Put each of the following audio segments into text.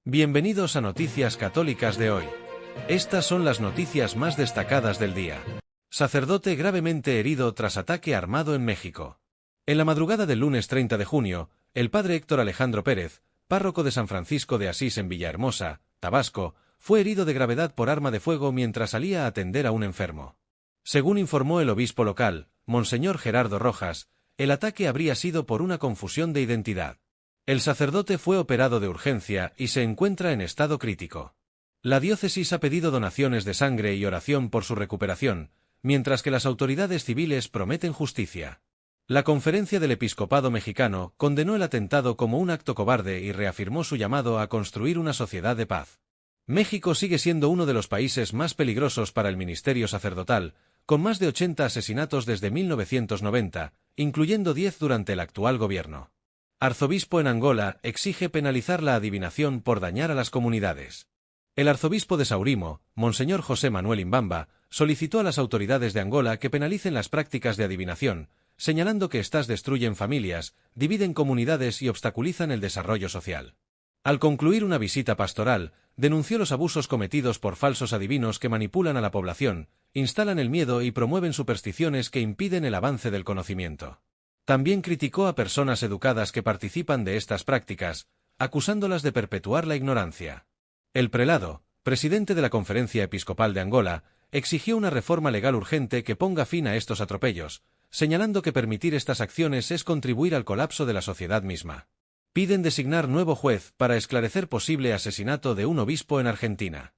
Bienvenidos a Noticias Católicas de hoy. Estas son las noticias más destacadas del día. Sacerdote gravemente herido tras ataque armado en México. En la madrugada del lunes 30 de junio, el padre Héctor Alejandro Pérez, párroco de San Francisco de Asís en Villahermosa, Tabasco, fue herido de gravedad por arma de fuego mientras salía a atender a un enfermo. Según informó el obispo local, Monseñor Gerardo Rojas, el ataque habría sido por una confusión de identidad. El sacerdote fue operado de urgencia y se encuentra en estado crítico. La diócesis ha pedido donaciones de sangre y oración por su recuperación, mientras que las autoridades civiles prometen justicia. La Conferencia del Episcopado Mexicano condenó el atentado como un acto cobarde y reafirmó su llamado a construir una sociedad de paz. México sigue siendo uno de los países más peligrosos para el ministerio sacerdotal, con más de 80 asesinatos desde 1990, incluyendo 10 durante el actual gobierno. Arzobispo en Angola exige penalizar la adivinación por dañar a las comunidades. El arzobispo de Saurimo, Monseñor José Manuel Imbamba, solicitó a las autoridades de Angola que penalicen las prácticas de adivinación, señalando que éstas destruyen familias, dividen comunidades y obstaculizan el desarrollo social. Al concluir una visita pastoral, denunció los abusos cometidos por falsos adivinos que manipulan a la población, instalan el miedo y promueven supersticiones que impiden el avance del conocimiento. También criticó a personas educadas que participan de estas prácticas, acusándolas de perpetuar la ignorancia. El prelado, presidente de la Conferencia Episcopal de Angola, exigió una reforma legal urgente que ponga fin a estos atropellos, señalando que permitir estas acciones es contribuir al colapso de la sociedad misma. Piden designar nuevo juez para esclarecer posible asesinato de un obispo en Argentina.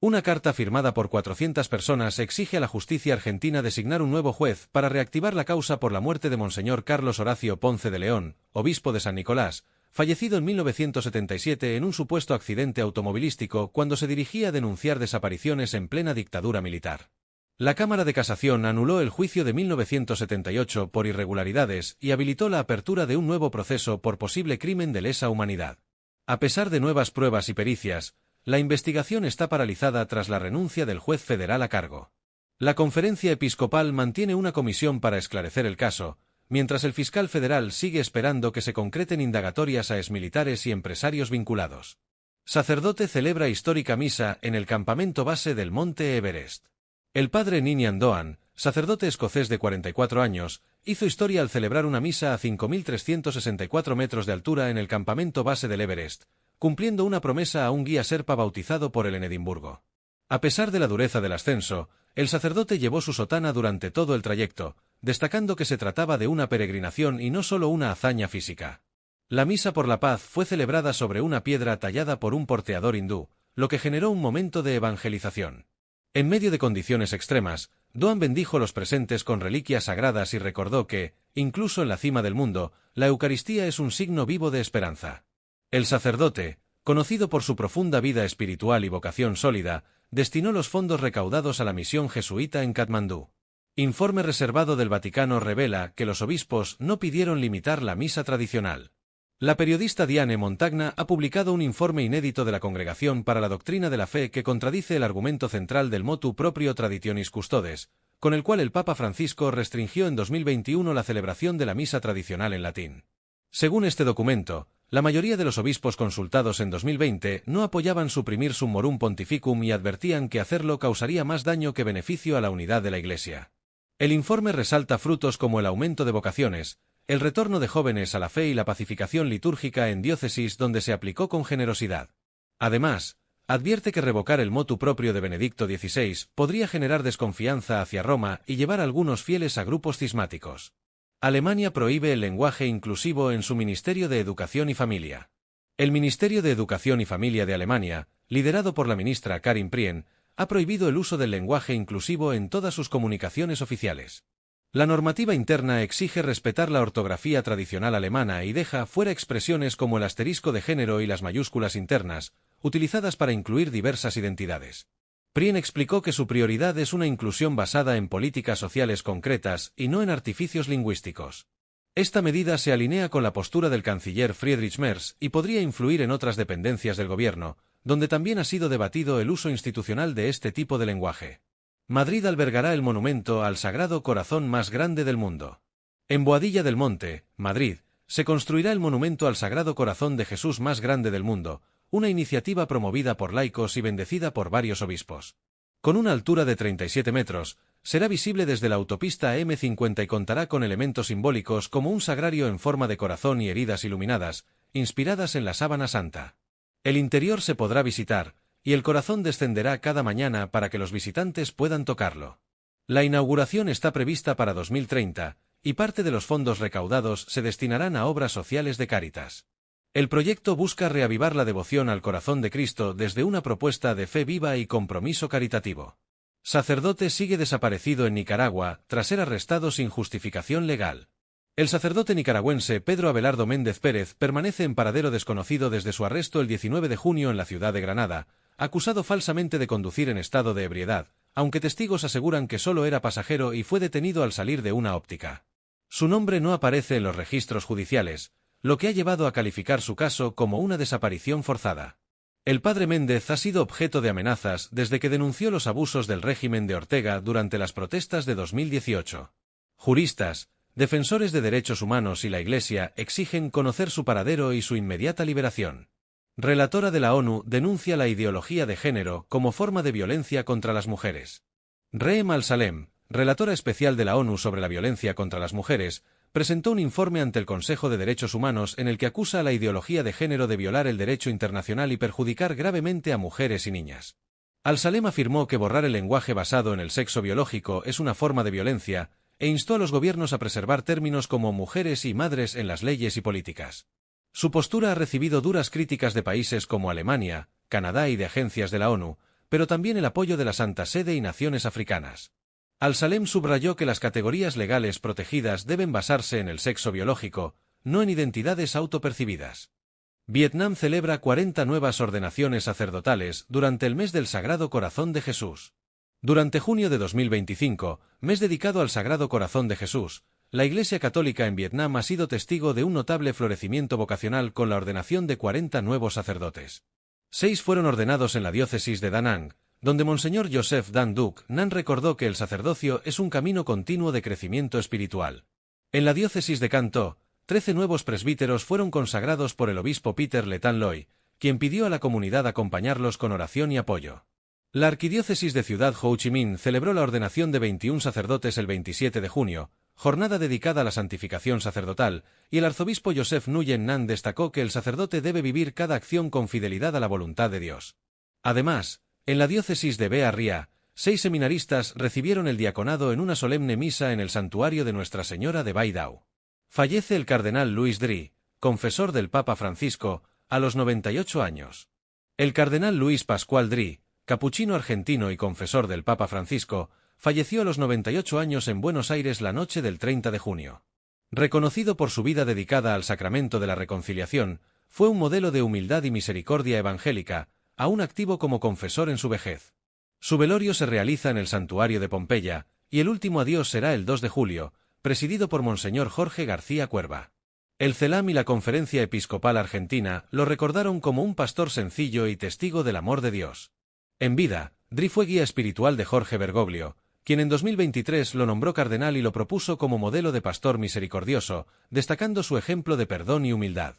Una carta firmada por 400 personas exige a la justicia argentina designar un nuevo juez para reactivar la causa por la muerte de Monseñor Carlos Horacio Ponce de León, obispo de San Nicolás, fallecido en 1977 en un supuesto accidente automovilístico cuando se dirigía a denunciar desapariciones en plena dictadura militar. La Cámara de Casación anuló el juicio de 1978 por irregularidades y habilitó la apertura de un nuevo proceso por posible crimen de lesa humanidad. A pesar de nuevas pruebas y pericias, la investigación está paralizada tras la renuncia del juez federal a cargo. La Conferencia Episcopal mantiene una comisión para esclarecer el caso, mientras el fiscal federal sigue esperando que se concreten indagatorias a exmilitares y empresarios vinculados. Sacerdote celebra histórica misa en el campamento base del Monte Everest. El padre Ninian Doan, sacerdote escocés de 44 años, hizo historia al celebrar una misa a 5.364 metros de altura en el campamento base del Everest, cumpliendo una promesa a un guía serpa bautizado por él en Edimburgo. A pesar de la dureza del ascenso, el sacerdote llevó su sotana durante todo el trayecto, destacando que se trataba de una peregrinación y no solo una hazaña física. La misa por la paz fue celebrada sobre una piedra tallada por un porteador hindú, lo que generó un momento de evangelización. En medio de condiciones extremas, Doan bendijo los presentes con reliquias sagradas y recordó que, incluso en la cima del mundo, la Eucaristía es un signo vivo de esperanza. El sacerdote, conocido por su profunda vida espiritual y vocación sólida, destinó los fondos recaudados a la misión jesuita en Katmandú. Informe reservado del Vaticano revela que los obispos no pidieron limitar la misa tradicional. La periodista Diane Montagna ha publicado un informe inédito de la Congregación para la Doctrina de la Fe que contradice el argumento central del motu proprio Traditionis Custodes, con el cual el Papa Francisco restringió en 2021 la celebración de la misa tradicional en latín. Según este documento, la mayoría de los obispos consultados en 2020 no apoyaban suprimir Summorum Pontificum y advertían que hacerlo causaría más daño que beneficio a la unidad de la Iglesia. El informe resalta frutos como el aumento de vocaciones, el retorno de jóvenes a la fe y la pacificación litúrgica en diócesis donde se aplicó con generosidad. Además, advierte que revocar el motu propio de Benedicto XVI podría generar desconfianza hacia Roma y llevar a algunos fieles a grupos cismáticos. Alemania prohíbe el lenguaje inclusivo en su Ministerio de Educación y Familia. El Ministerio de Educación y Familia de Alemania, liderado por la ministra Karin Prien, ha prohibido el uso del lenguaje inclusivo en todas sus comunicaciones oficiales. La normativa interna exige respetar la ortografía tradicional alemana y deja fuera expresiones como el asterisco de género y las mayúsculas internas, utilizadas para incluir diversas identidades. Prien explicó que su prioridad es una inclusión basada en políticas sociales concretas y no en artificios lingüísticos. Esta medida se alinea con la postura del canciller Friedrich Merz y podría influir en otras dependencias del gobierno, donde también ha sido debatido el uso institucional de este tipo de lenguaje. Madrid albergará el monumento al Sagrado Corazón más grande del mundo. En Boadilla del Monte, Madrid, se construirá el monumento al Sagrado Corazón de Jesús más grande del mundo, una iniciativa promovida por laicos y bendecida por varios obispos. Con una altura de 37 metros, será visible desde la autopista M50 y contará con elementos simbólicos como un sagrario en forma de corazón y heridas iluminadas, inspiradas en la sábana santa. El interior se podrá visitar, y el corazón descenderá cada mañana para que los visitantes puedan tocarlo. La inauguración está prevista para 2030, y parte de los fondos recaudados se destinarán a obras sociales de Cáritas. El proyecto busca reavivar la devoción al corazón de Cristo desde una propuesta de fe viva y compromiso caritativo. Sacerdote sigue desaparecido en Nicaragua tras ser arrestado sin justificación legal. El sacerdote nicaragüense Pedro Abelardo Méndez Pérez permanece en paradero desconocido desde su arresto el 19 de junio en la ciudad de Granada, acusado falsamente de conducir en estado de ebriedad, aunque testigos aseguran que solo era pasajero y fue detenido al salir de una óptica. Su nombre no aparece en los registros judiciales, lo que ha llevado a calificar su caso como una desaparición forzada. El padre Méndez ha sido objeto de amenazas desde que denunció los abusos del régimen de Ortega durante las protestas de 2018. Juristas, defensores de derechos humanos y la Iglesia exigen conocer su paradero y su inmediata liberación. Relatora de la ONU denuncia la ideología de género como forma de violencia contra las mujeres. Reem Al-Salem, relatora especial de la ONU sobre la violencia contra las mujeres, presentó un informe ante el Consejo de Derechos Humanos en el que acusa a la ideología de género de violar el derecho internacional y perjudicar gravemente a mujeres y niñas. Al-Salem afirmó que borrar el lenguaje basado en el sexo biológico es una forma de violencia, e instó a los gobiernos a preservar términos como mujeres y madres en las leyes y políticas. Su postura ha recibido duras críticas de países como Alemania, Canadá y de agencias de la ONU, pero también el apoyo de la Santa Sede y naciones africanas. Al-Salem subrayó que las categorías legales protegidas deben basarse en el sexo biológico, no en identidades autopercibidas. Vietnam celebra 40 nuevas ordenaciones sacerdotales durante el mes del Sagrado Corazón de Jesús. Durante junio de 2025, mes dedicado al Sagrado Corazón de Jesús, la Iglesia Católica en Vietnam ha sido testigo de un notable florecimiento vocacional con la ordenación de 40 nuevos sacerdotes. 6 fueron ordenados en la diócesis de Da Nang, donde Monseñor Joseph Dan Duc Nan recordó que el sacerdocio es un camino continuo de crecimiento espiritual. En la diócesis de Can Tho, 13 nuevos presbíteros fueron consagrados por el obispo Peter Le Tan Loy, quien pidió a la comunidad acompañarlos con oración y apoyo. La arquidiócesis de Ciudad Ho Chi Minh celebró la ordenación de 21 sacerdotes el 27 de junio, jornada dedicada a la santificación sacerdotal, y el arzobispo Joseph Nguyen Nan destacó que el sacerdote debe vivir cada acción con fidelidad a la voluntad de Dios. Además, en la diócesis de Bea Ria, 6 seminaristas recibieron el diaconado en una solemne misa en el santuario de Nuestra Señora de Bai Dao. Fallece el cardenal Louis Dri, confesor del Papa Francisco, a los 98 años. El cardenal Luis Pascual Dri, capuchino argentino y confesor del Papa Francisco, falleció a los 98 años en Buenos Aires la noche del 30 de junio. Reconocido por su vida dedicada al sacramento de la reconciliación, fue un modelo de humildad y misericordia evangélica, aún activo como confesor en su vejez. Su velorio se realiza en el santuario de Pompeya, y el último adiós será el 2 de julio, presidido por Monseñor Jorge García Cuerva. El CELAM y la Conferencia Episcopal Argentina lo recordaron como un pastor sencillo y testigo del amor de Dios. En vida, Dri fue guía espiritual de Jorge Bergoglio, quien en 2023 lo nombró cardenal y lo propuso como modelo de pastor misericordioso, destacando su ejemplo de perdón y humildad.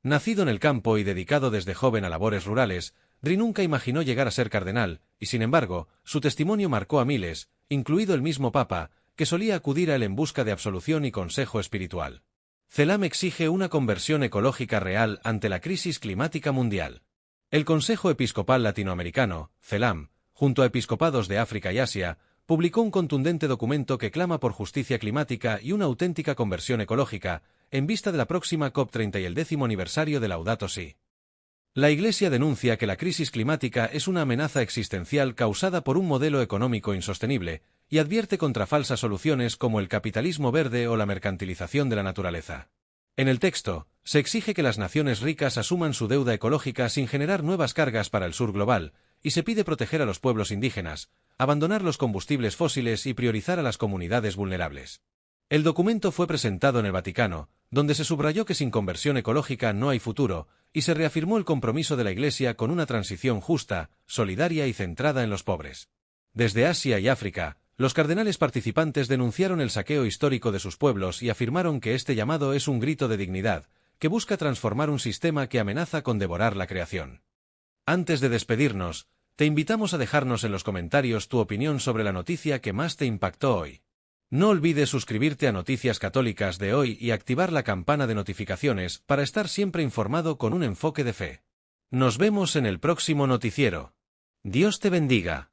Nacido en el campo y dedicado desde joven a labores rurales, Dri nunca imaginó llegar a ser cardenal, y sin embargo, su testimonio marcó a miles, incluido el mismo Papa, que solía acudir a él en busca de absolución y consejo espiritual. CELAM exige una conversión ecológica real ante la crisis climática mundial. El Consejo Episcopal Latinoamericano, CELAM, junto a episcopados de África y Asia, publicó un contundente documento que clama por justicia climática y una auténtica conversión ecológica, en vista de la próxima COP30 y el 10º aniversario de Laudato Si. La Iglesia denuncia que la crisis climática es una amenaza existencial causada por un modelo económico insostenible, y advierte contra falsas soluciones como el capitalismo verde o la mercantilización de la naturaleza. En el texto, se exige que las naciones ricas asuman su deuda ecológica sin generar nuevas cargas para el sur global, y se pide proteger a los pueblos indígenas, abandonar los combustibles fósiles y priorizar a las comunidades vulnerables. El documento fue presentado en el Vaticano, donde se subrayó que sin conversión ecológica no hay futuro, y se reafirmó el compromiso de la Iglesia con una transición justa, solidaria y centrada en los pobres. Desde Asia y África, los cardenales participantes denunciaron el saqueo histórico de sus pueblos y afirmaron que este llamado es un grito de dignidad, que busca transformar un sistema que amenaza con devorar la creación. Antes de despedirnos, te invitamos a dejarnos en los comentarios tu opinión sobre la noticia que más te impactó hoy. No olvides suscribirte a Noticias Católicas de hoy y activar la campana de notificaciones para estar siempre informado con un enfoque de fe. Nos vemos en el próximo noticiero. Dios te bendiga.